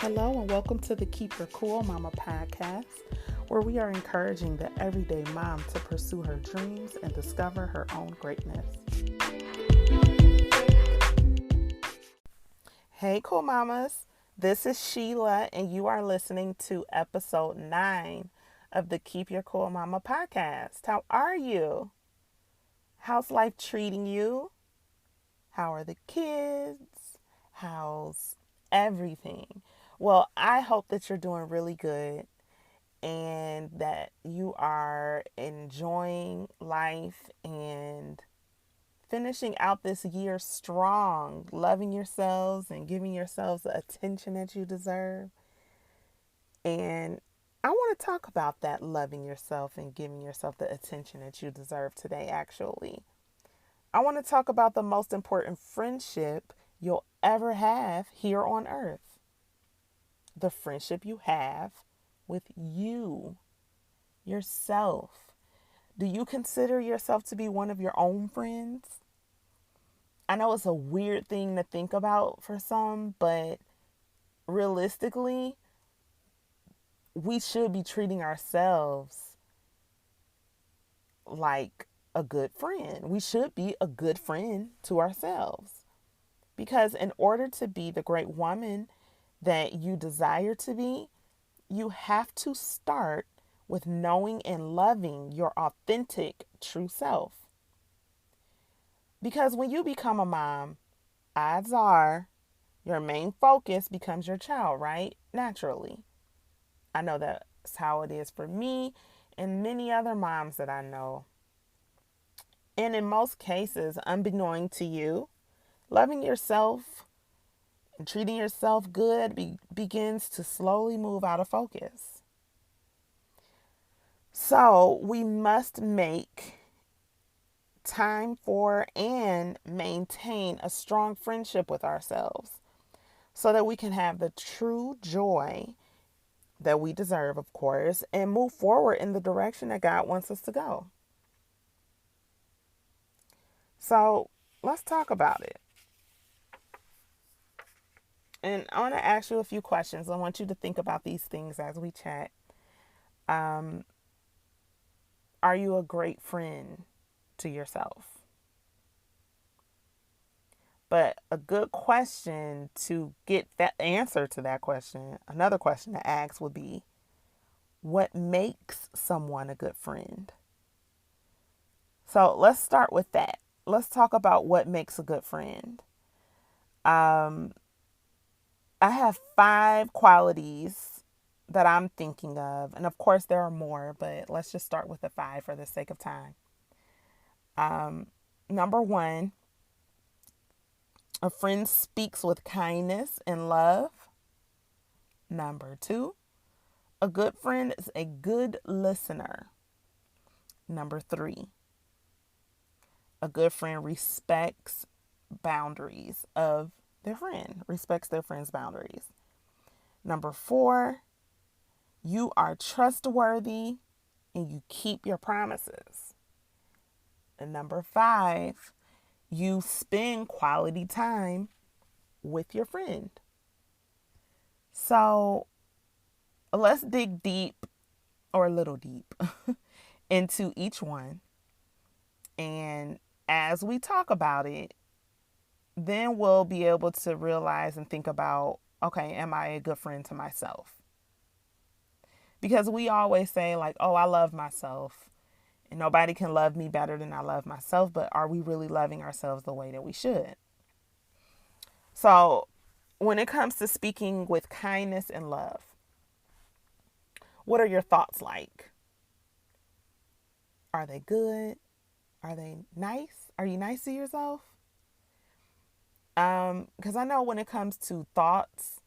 Hello, and welcome to the Keep Your Cool Mama podcast, where we are encouraging the everyday mom to pursue her dreams and discover her own greatness. Hey, cool mamas. This is Sheila, and you are listening to episode 9 of the Keep Your Cool Mama podcast. How are you? How's life treating you? How are the kids? How's everything? Well, I hope that you're doing really good and that you are enjoying life and finishing out this year strong, loving yourselves and giving yourselves the attention that you deserve. And I want to talk about that loving yourself and giving yourself the attention that you deserve today, actually. I want to talk about the most important friendship you'll ever have here on earth. The friendship you have with you, yourself. Do you consider yourself to be one of your own friends? I know it's a weird thing to think about for some, but realistically, we should be treating ourselves like a good friend. We should be a good friend to ourselves. Because in order to be the great woman that you desire to be, you have to start with knowing and loving your authentic, true self. Because when you become a mom, odds are your main focus becomes your child, right? Naturally. I know that's how it is for me and many other moms that I know. And in most cases, unbeknown to you, loving yourself and treating yourself good begins to slowly move out of focus. So we must make time for and maintain a strong friendship with ourselves so that we can have the true joy that we deserve, of course, and move forward in the direction that God wants us to go. So let's talk about it. And I want to ask you a few questions. I want you to think about these things as we chat. Are you a great friend to yourself? But a good question to get that answer to that question, another question to ask would be, what makes someone a good friend? So let's start with that. Let's talk about what makes a good friend. I have 5 qualities that I'm thinking of. And of course, there are more, but let's just start with the 5 for the sake of time. Number 1, a friend speaks with kindness and love. Number 2, a good friend is a good listener. Number 3, a good friend respects boundaries of their friend, respects their friend's boundaries. Number 4, you are trustworthy and you keep your promises. And number 5, you spend quality time with your friend. So let's dig deep, or a little deep, into each one. And as we talk about it, then we'll be able to realize and think about, okay, am I a good friend to myself? Because we always say like, oh, I love myself and nobody can love me better than I love myself. But are we really loving ourselves the way that we should? So when it comes to speaking with kindness and love, what are your thoughts like? Are they good? Are they nice? Are you nice to yourself? Because I know when it comes to thoughts,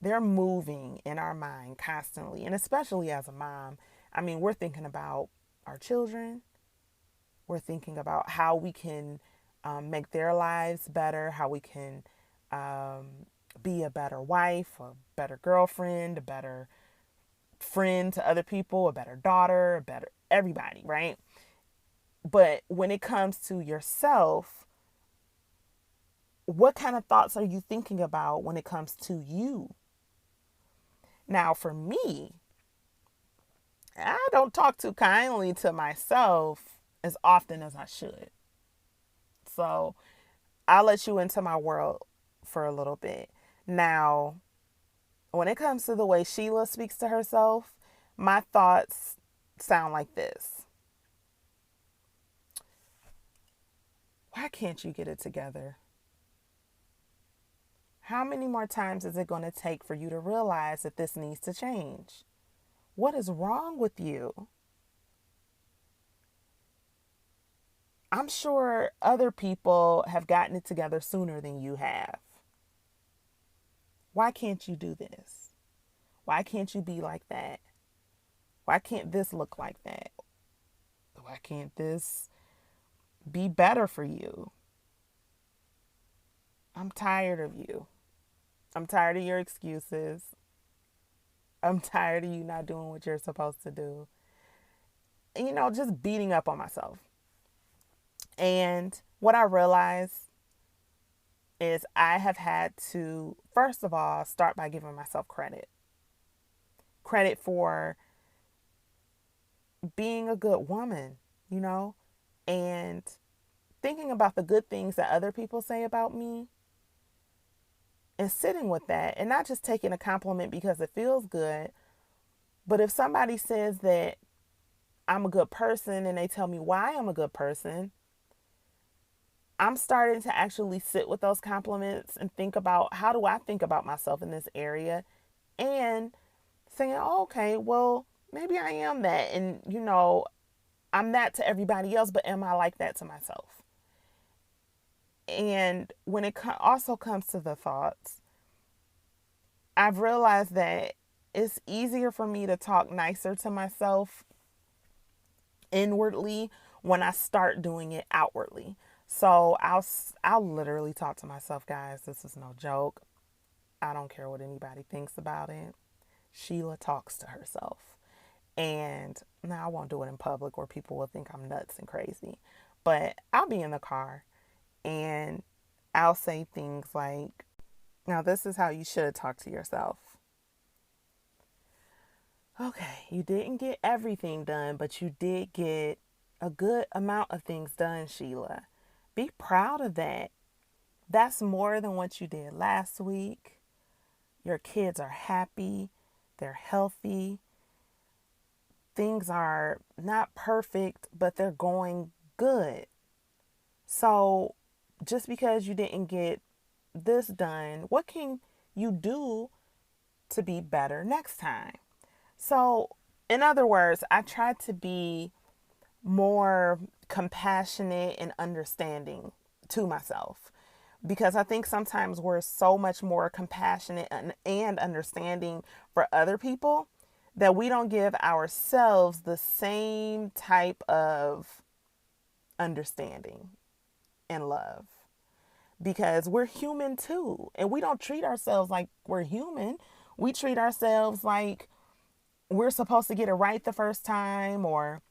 they're moving in our mind constantly. And especially as a mom, I mean, we're thinking about our children. We're thinking about how we can make their lives better, how we can be a better wife, a better girlfriend, a better friend to other people, a better daughter, a better everybody, right? But when it comes to yourself, what kind of thoughts are you thinking about when it comes to you? Now, for me, I don't talk too kindly to myself as often as I should. So I'll let you into my world for a little bit. Now, when it comes to the way Sheila speaks to herself, my thoughts sound like this: why can't you get it together? How many more times is it going to take for you to realize that this needs to change? What is wrong with you? I'm sure other people have gotten it together sooner than you have. Why can't you do this? Why can't you be like that? Why can't this look like that? Why can't this be better for you? I'm tired of you. I'm tired of your excuses. I'm tired of you not doing what you're supposed to do. Just beating up on myself. And what I realized is I have had to, first of all, start by giving myself credit. Credit for being a good woman, and thinking about the good things that other people say about me and sitting with that and not just taking a compliment because it feels good. But if somebody says that I'm a good person and they tell me why I'm a good person, I'm starting to actually sit with those compliments and think about, how do I think about myself in this area, and saying, oh, okay, well, maybe I am that. And, I'm that to everybody else, but am I like that to myself? And when it also comes to the thoughts, I've realized that it's easier for me to talk nicer to myself inwardly when I start doing it outwardly. So I'll literally talk to myself, guys. This is no joke. I don't care what anybody thinks about it. Sheila talks to herself. And now I won't do it in public where people will think I'm nuts and crazy. But I'll be in the car and I'll say things like, now this is how you should talk to yourself. Okay, you didn't get everything done, but you did get a good amount of things done, Sheila. Be proud of that. That's more than what you did last week. Your kids are happy. They're healthy. Things are not perfect, but they're going good. So just because you didn't get this done, what can you do to be better next time? So, in other words, I try to be more compassionate and understanding to myself, because I think sometimes we're so much more compassionate and understanding for other people that we don't give ourselves the same type of understanding and love, because we're human too, and we don't treat ourselves like we're human. We treat ourselves like we're supposed to get it right the first time, or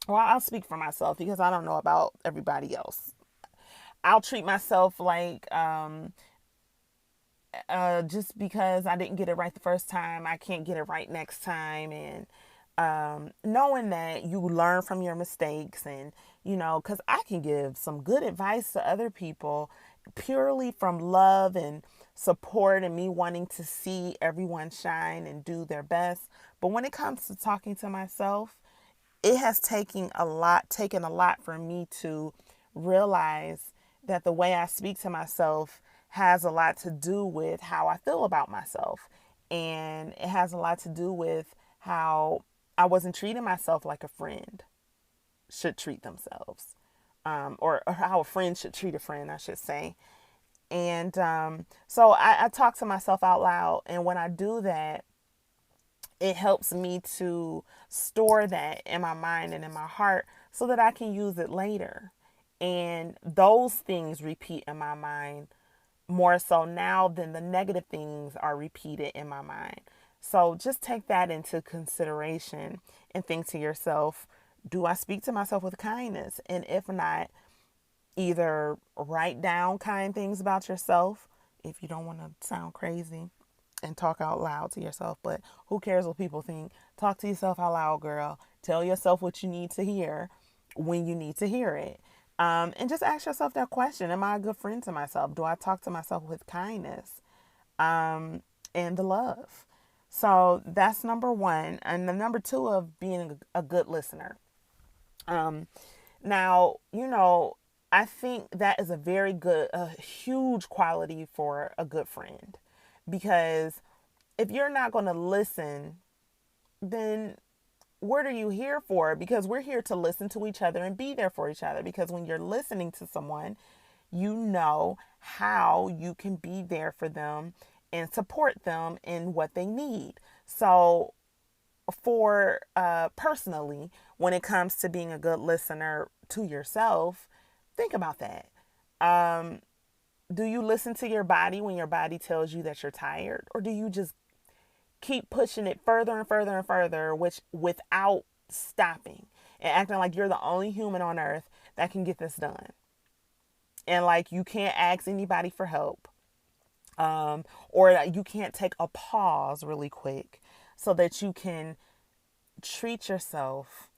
well, I'll speak for myself because I don't know about everybody else. I'll treat myself like just because I didn't get it right the first time, I can't get it right next time. And knowing that you learn from your mistakes, and because I can give some good advice to other people purely from love and support and me wanting to see everyone shine and do their best. But when it comes to talking to myself, it has taken a lot for me to realize that the way I speak to myself has a lot to do with how I feel about myself. And it has a lot to do with how I wasn't treating myself like a friend should treat themselves, or how a friend should treat a friend, I should say. And so I talk to myself out loud. And when I do that, it helps me to store that in my mind and in my heart so that I can use it later. And those things repeat in my mind more so now than the negative things are repeated in my mind. So just take that into consideration and think to yourself, do I speak to myself with kindness? And if not, either write down kind things about yourself if you don't want to sound crazy, and talk out loud to yourself, but who cares what people think? Talk to yourself out loud, girl. Tell yourself what you need to hear when you need to hear it. And just ask yourself that question. Am I a good friend to myself? Do I talk to myself with kindness and the love? So that's number one. And the number two of being a good listener. Um, Now, I think that is a very good, a huge quality for a good friend. Because if you're not going to listen, then what are you here for? Because we're here to listen to each other and be there for each other. Because when you're listening to someone, you know how you can be there for them and support them in what they need. So, for personally, when it comes to being a good listener to yourself, think about that. Um, do you listen to your body when your body tells you that you're tired, or do you just keep pushing it further and further and further, which without stopping and acting like you're the only human on earth that can get this done, and like you can't ask anybody for help, or that you can't take a pause really quick so that you can treat yourself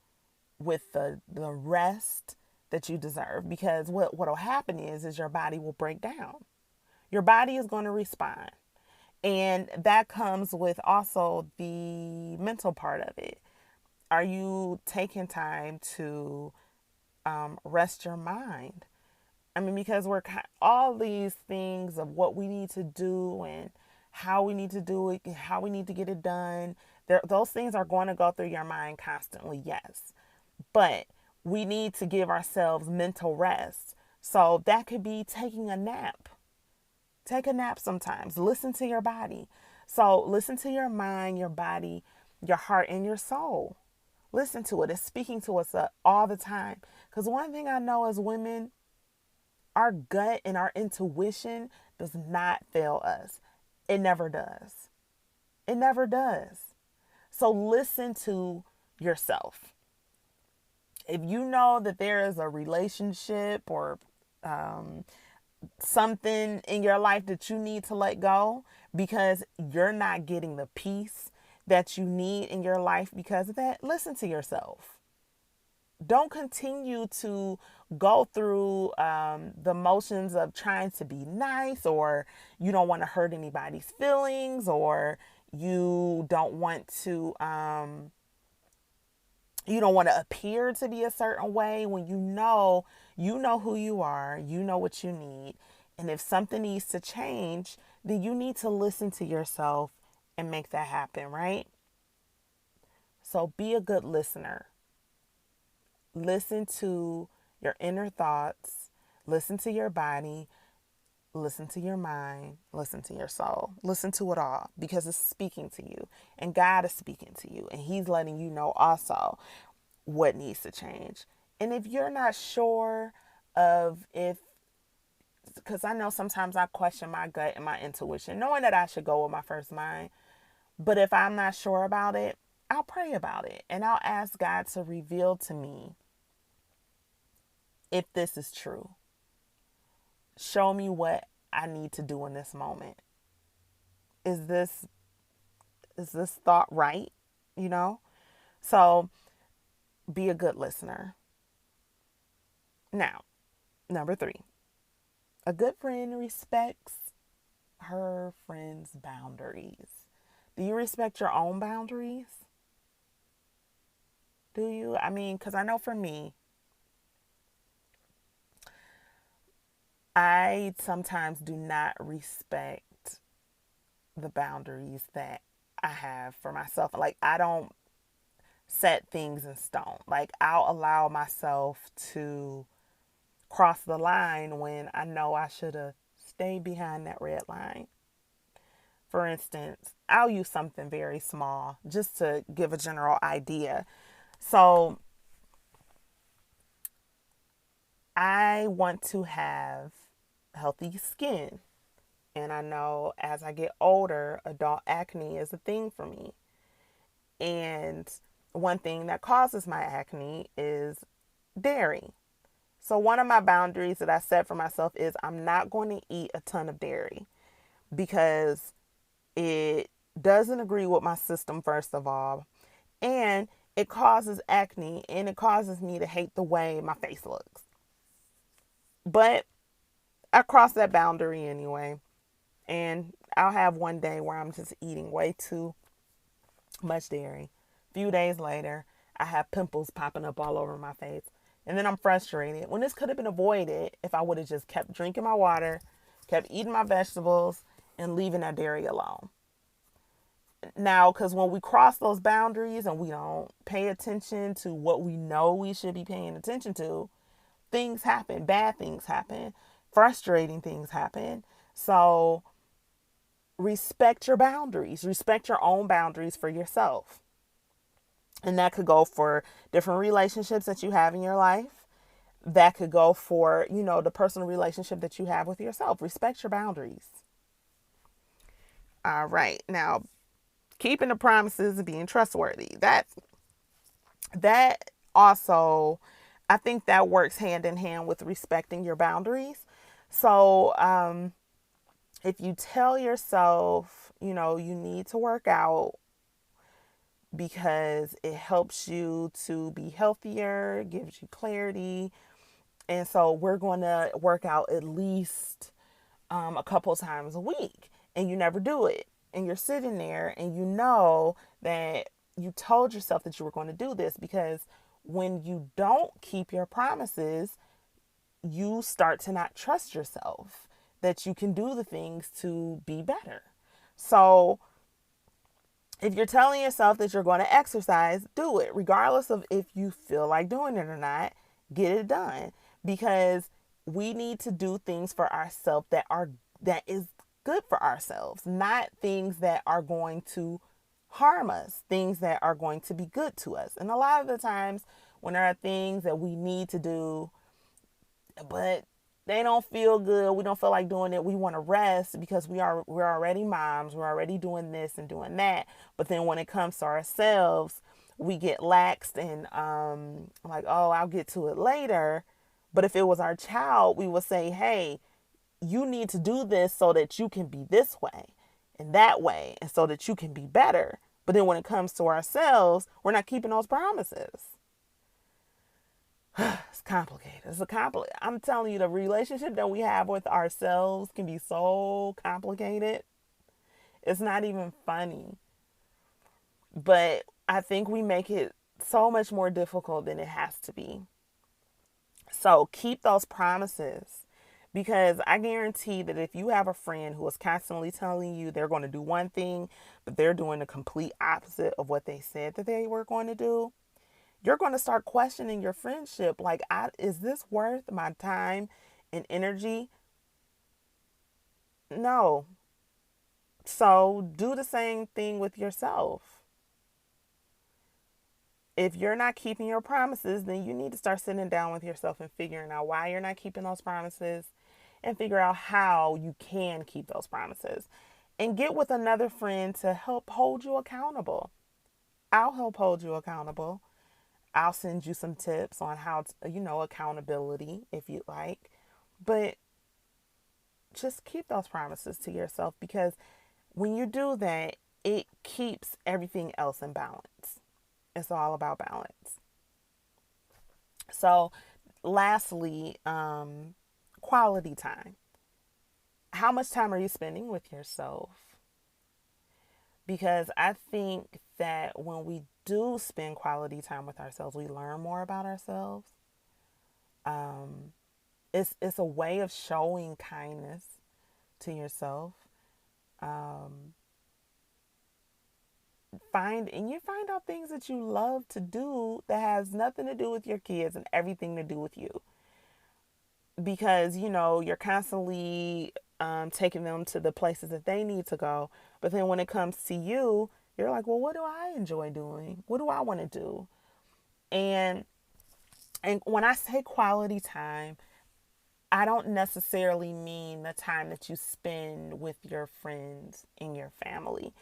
with the rest that you deserve, because what'll happen is your body will break down. Your body is going to respond. And that comes with also the mental part of it. Are you taking time to rest your mind? I mean, because we're all these things of what we need to do and how we need to do it, how we need to get it done. Those things are going to go through your mind constantly, yes. But we need to give ourselves mental rest. So that could be taking a nap. Take a nap sometimes. Listen to your body. So listen to your mind, your body, your heart, and your soul. Listen to it. It's speaking to us all the time. Because one thing I know as women, our gut and our intuition does not fail us. It never does. It never does. So listen to yourself. If you know that there is a relationship or um, something in your life that you need to let go because you're not getting the peace that you need in your life because of that, listen to yourself. Don't continue to go through the motions of trying to be nice, or you don't want to hurt anybody's feelings, or you don't want to appear to be a certain way when you know who you are, you know what you need. And if something needs to change, then you need to listen to yourself and make that happen, right? So be a good listener. Listen to your inner thoughts, listen to your body, listen to your mind, listen to your soul, listen to it all, because it's speaking to you and God is speaking to you and He's letting you know also what needs to change. And if you're not sure of if, because I know sometimes I question my gut and my intuition, knowing that I should go with my first mind. But if I'm not sure about it, I'll pray about it and I'll ask God to reveal to me if this is true. Show me what I need to do in this moment. Is this thought right? You know? So be a good listener. Now, number 3. A good friend respects her friend's boundaries. Do you respect your own boundaries? Do you? I mean, because I know for me, I sometimes do not respect the boundaries that I have for myself. Like, I don't set things in stone. Like, I'll allow myself to cross the line when I know I should have stayed behind that red line. For instance, I'll use something very small just to give a general idea. So, I want to have healthy skin. And I know as I get older, adult acne is a thing for me. And one thing that causes my acne is dairy. So, one of my boundaries that I set for myself is I'm not going to eat a ton of dairy because It doesn't agree with my system, first of all. And it causes acne and it causes me to hate the way my face looks. But I crossed that boundary anyway. And I'll have one day where I'm just eating way too much dairy. A few days later, I have pimples popping up all over my face. And then I'm frustrated when this could have been avoided if I would have just kept drinking my water, kept eating my vegetables, and leaving that dairy alone. Now, because when we cross those boundaries and we don't pay attention to what we know we should be paying attention to, things happen, bad things happen, frustrating things happen. So respect your boundaries, respect your own boundaries for yourself. And that could go for different relationships that you have in your life. That could go for, the personal relationship that you have with yourself. Respect your boundaries. All right. Now, keeping the promises and being trustworthy. That also, I think that works hand in hand with respecting your boundaries. So, if you tell yourself, you need to work out because it helps you to be healthier, gives you clarity. And so we're going to work out at least a couple times a week, and you never do it. And you're sitting there and you know that you told yourself that you were going to do this, because when you don't keep your promises, you start to not trust yourself that you can do the things to be better. So if you're telling yourself that you're going to exercise, do it, regardless of if you feel like doing it or not. Get it done, because we need to do things for ourselves that is good for ourselves, not things that are going to harm us, things that are going to be good to us. And a lot of the times when there are things that we need to do, but they don't feel good, we don't feel like doing it, we want to rest because we're already moms, we're already doing this and doing that. But then when it comes to ourselves, we get laxed and like, oh, I'll get to it later. But if it was our child, we would say, hey, you need to do this so that you can be this way and that way, and so that you can be better. But then when it comes to ourselves, we're not keeping those promises. It's complicated. I'm telling you, the relationship that we have with ourselves can be so complicated. It's not even funny. But I think we make it so much more difficult than it has to be. So keep those promises, because I guarantee that if you have a friend who is constantly telling you they're going to do one thing, but they're doing the complete opposite of what they said that they were going to do, you're going to start questioning your friendship. Like, is this worth my time and energy? No. So do the same thing with yourself. If you're not keeping your promises, then you need to start sitting down with yourself and figuring out why you're not keeping those promises, and figure out how you can keep those promises. And get with another friend to help hold you accountable. I'll help hold you accountable. I'll send you some tips on how to, accountability if you like. But just keep those promises to yourself, because when you do that, it keeps everything else in balance. It's all about balance. So, lastly, quality time. How much time are you spending with yourself? Because I think that when we do spend quality time with ourselves, we learn more about ourselves. Um, it's a way of showing kindness to yourself. Um, you find out things that you love to do that has nothing to do with your kids and everything to do with you, because you're constantly taking them to the places that they need to go. But then when it comes to you, you're like, well, what do I enjoy doing? What do I want to do? And when I say quality time, I don't necessarily mean the time that you spend with your friends and your family.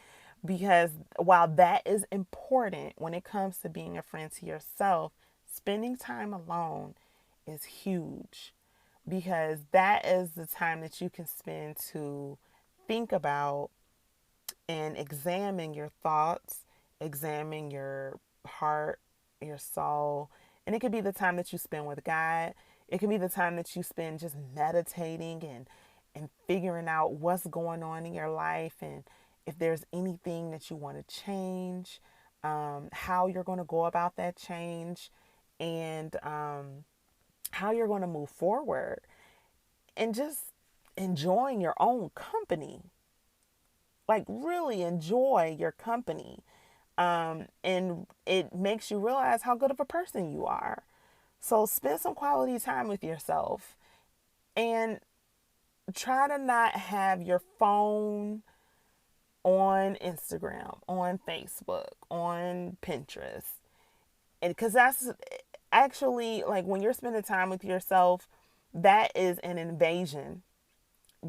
Because while that is important when it comes to being a friend to yourself, spending time alone is huge, because that is the time that you can spend to think about and examine your thoughts, examine your heart, your soul. And it could be the time that you spend with God. It could be the time that you spend just meditating and figuring out what's going on in your life, and if there's anything that you want to change, how you're going to go about that change, and how you're going to move forward, and just enjoying your own company. Like, really enjoy your company. And it makes you realize how good of a person you are. So spend some quality time with yourself, and try to not have your phone on Instagram, on Facebook, on Pinterest. And because that's actually, like, when you're spending time with yourself, that is an invasion,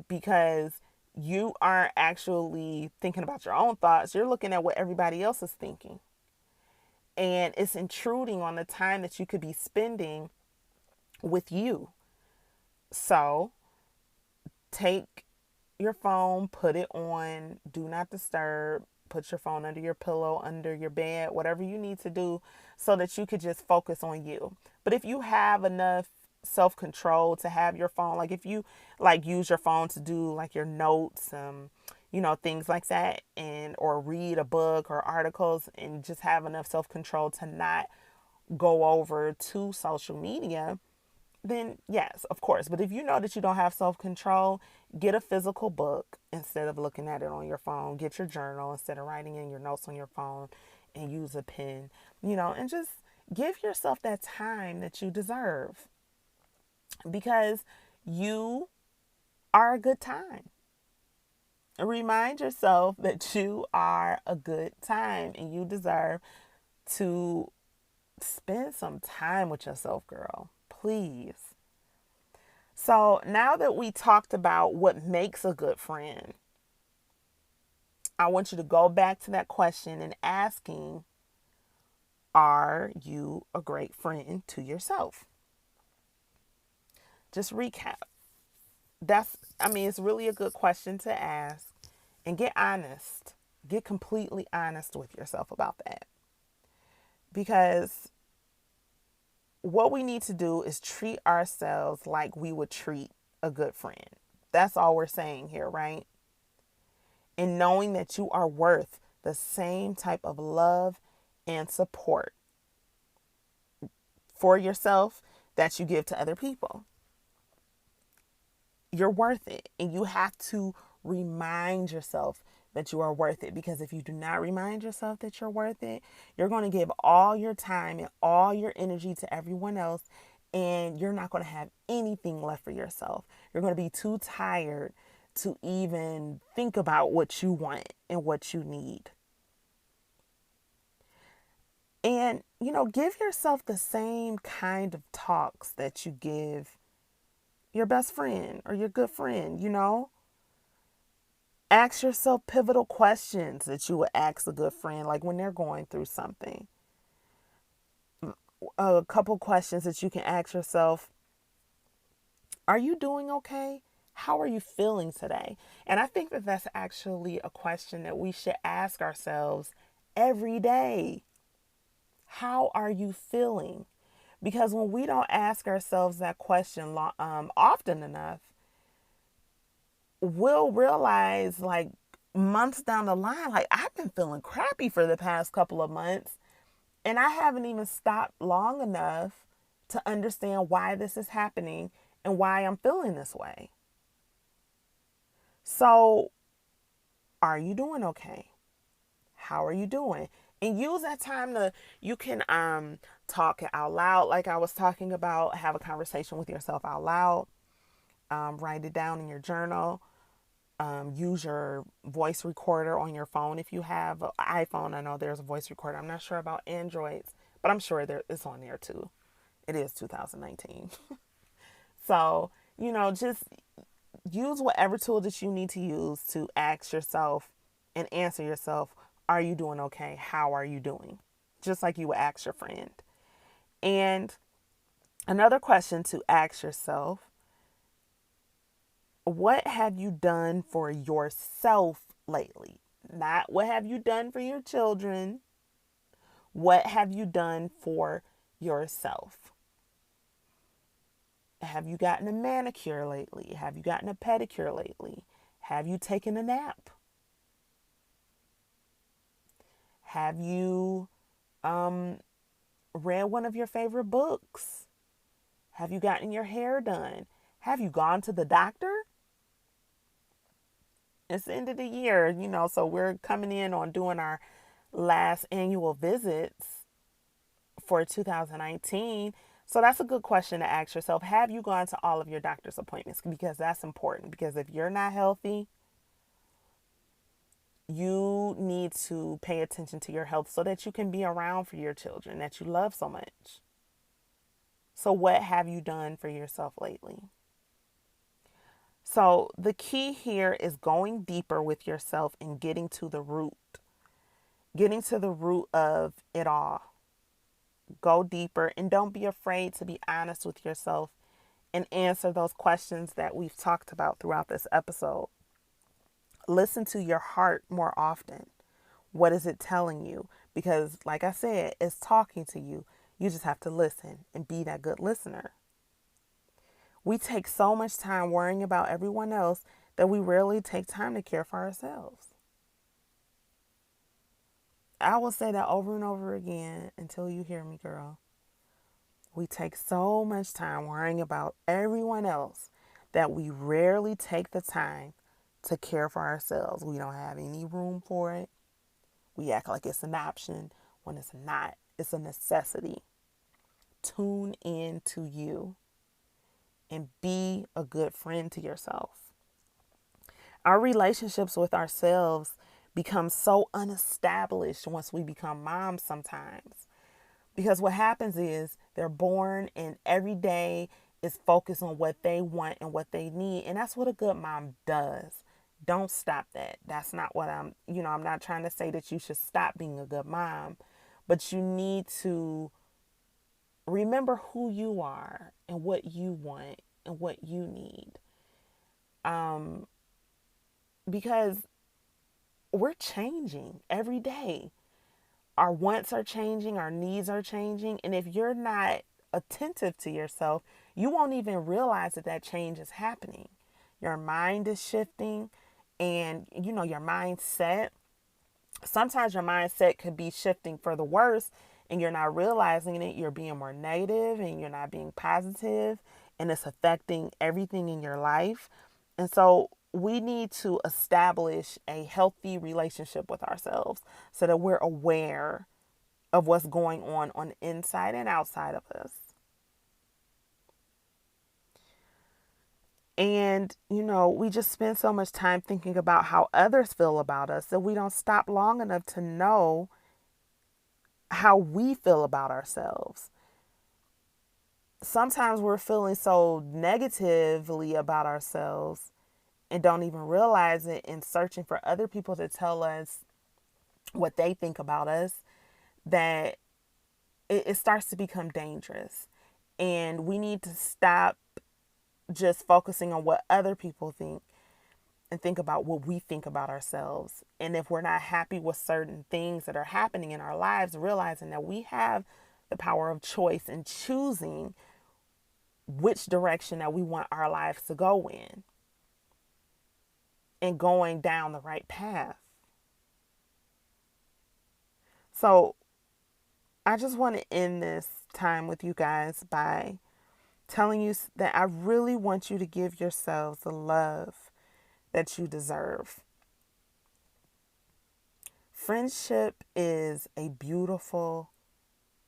because you aren't actually thinking about your own thoughts. You're looking at what everybody else is thinking. And it's intruding on the time that you could be spending with you. So take your phone, put it on do not disturb, put your phone under your pillow, under your bed, whatever you need to do, so that you could just focus on you. But if you have enough self-control to have your phone, like if you like use your phone to do like your notes, things like that, and or read a book or articles, and just have enough self-control to not go over to social media, then yes, of course. But if you know that you don't have self control, get a physical book instead of looking at it on your phone. Get your journal instead of writing in your notes on your phone, and use a pen, and just give yourself that time that you deserve, because you are a good time. Remind yourself that you are a good time and you deserve to spend some time with yourself, girl. Please. So now that we talked about what makes a good friend, I want you to go back to that question and asking, are you a great friend to yourself? Just recap. It's really a good question to ask, and get honest. Get completely honest with yourself about that. Because what we need to do is treat ourselves like we would treat a good friend. That's all we're saying here, right? And knowing that you are worth the same type of love and support for yourself that you give to other people. You're worth it. And you have to remind yourself that you are worth it. Because if you do not remind yourself that you're worth it, you're going to give all your time and all your energy to everyone else. And you're not going to have anything left for yourself. You're going to be too tired to even think about what you want and what you need. And, give yourself the same kind of talks that you give your best friend or your good friend, Ask yourself pivotal questions that you would ask a good friend, like when they're going through something. A couple questions that you can ask yourself. Are you doing okay? How are you feeling today? And I think that that's actually a question that we should ask ourselves every day. How are you feeling? Because when we don't ask ourselves that question often enough, we'll realize, like, months down the line, like, I've been feeling crappy for the past couple of months, and I haven't even stopped long enough to understand why this is happening and why I'm feeling this way. So, are you doing okay? How are you doing? And use that time you can talk out loud, like I was talking about. Have a conversation with yourself out loud. Write it down in your journal. Use your voice recorder on your phone if you have an iPhone. I know there's a voice recorder. I'm not sure about Androids, but I'm sure it's on there too. It is 2019. So, just use whatever tool that you need to use to ask yourself and answer yourself, are you doing okay? How are you doing? Just like you would ask your friend. And another question to ask yourself, what have you done for yourself lately? Not what have you done for your children? What have you done for yourself? Have you gotten a manicure lately? Have you gotten a pedicure lately? Have you taken a nap? Have you read one of your favorite books? Have you gotten your hair done? Have you gone to the doctor? It's the end of the year, so we're coming in on doing our last annual visits for 2019. So that's a good question to ask yourself. Have you gone to all of your doctor's appointments? Because that's important. Because if you're not healthy, you need to pay attention to your health so that you can be around for your children that you love so much. So, what have you done for yourself lately? So, the key here is going deeper with yourself and getting to the root of it all. Go deeper and don't be afraid to be honest with yourself and answer those questions that we've talked about throughout this episode. Listen to your heart more often. What is it telling you? Because, like I said, it's talking to you. You just have to listen and be that good listener. We take so much time worrying about everyone else that we rarely take time to care for ourselves. I will say that over and over again until you hear me, girl. We take so much time worrying about everyone else that we rarely take the time to care for ourselves. We don't have any room for it. We act like it's an option when it's not. It's a necessity. Tune in to you and be a good friend to yourself. Our relationships with ourselves become so unestablished once we become moms sometimes. Because what happens is they're born and every day is focused on what they want and what they need. And that's what a good mom does. Don't stop that. That's not what I'm not trying to say that you should stop being a good mom, but you need to remember who you are and what you want and what you need. Because we're changing every day. Our wants are changing, our needs are changing. And if you're not attentive to yourself, you won't even realize that that change is happening. Your mind is shifting and, your mindset. Sometimes your mindset could be shifting for the worse and you're not realizing it. You're being more negative and you're not being positive, and it's affecting everything in your life. And so we need to establish a healthy relationship with ourselves so that we're aware of what's going on the inside and outside of us. And, we just spend so much time thinking about how others feel about us that we don't stop long enough to know how we feel about ourselves. Sometimes we're feeling so negatively about ourselves and don't even realize it, and searching for other people to tell us what they think about us, that it starts to become dangerous. And we need to stop just focusing on what other people think and think about what we think about ourselves. And if we're not happy with certain things that are happening in our lives, realizing that we have the power of choice in choosing which direction that we want our lives to go in and going down the right path. So I just want to end this time with you guys by telling you that I really want you to give yourselves the love that you deserve. Friendship is a beautiful,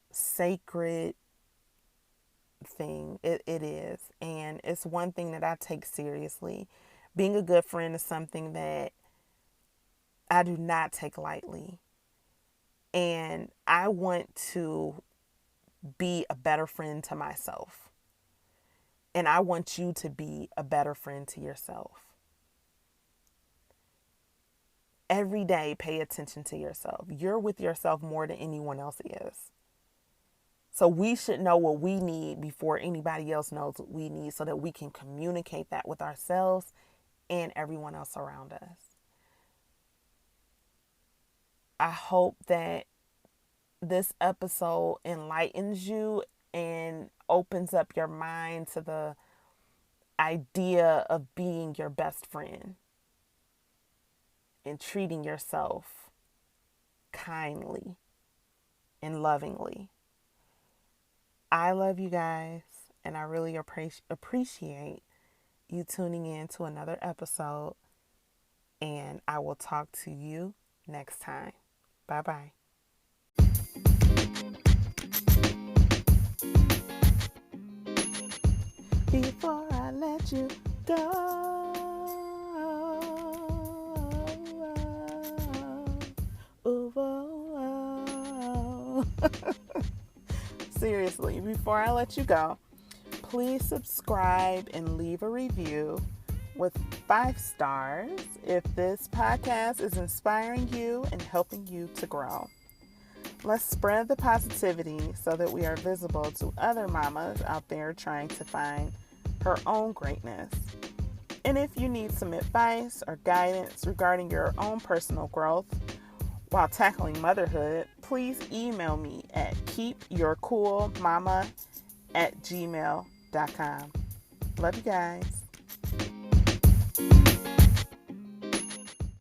sacred thing. It is. And it's one thing that I take seriously. Being a good friend is something that I do not take lightly. And I want to be a better friend to myself. And I want you to be a better friend to yourself. Every day, pay attention to yourself. You're with yourself more than anyone else is. So we should know what we need before anybody else knows what we need, so that we can communicate that with ourselves and everyone else around us. I hope that this episode enlightens you and opens up your mind to the idea of being your best friend and treating yourself kindly and lovingly. I love you guys, and I really appreciate you tuning in to another episode, and I will talk to you next time. Bye-bye. Before I let you go, ooh, oh, oh. Seriously, before I let you go, please subscribe and leave a review with 5 stars if this podcast is inspiring you and helping you to grow. Let's spread the positivity so that we are visible to other mamas out there trying to find her own greatness. And if you need some advice or guidance regarding your own personal growth while tackling motherhood, please email me at keepyourcoolmama@gmail.com. Love you guys.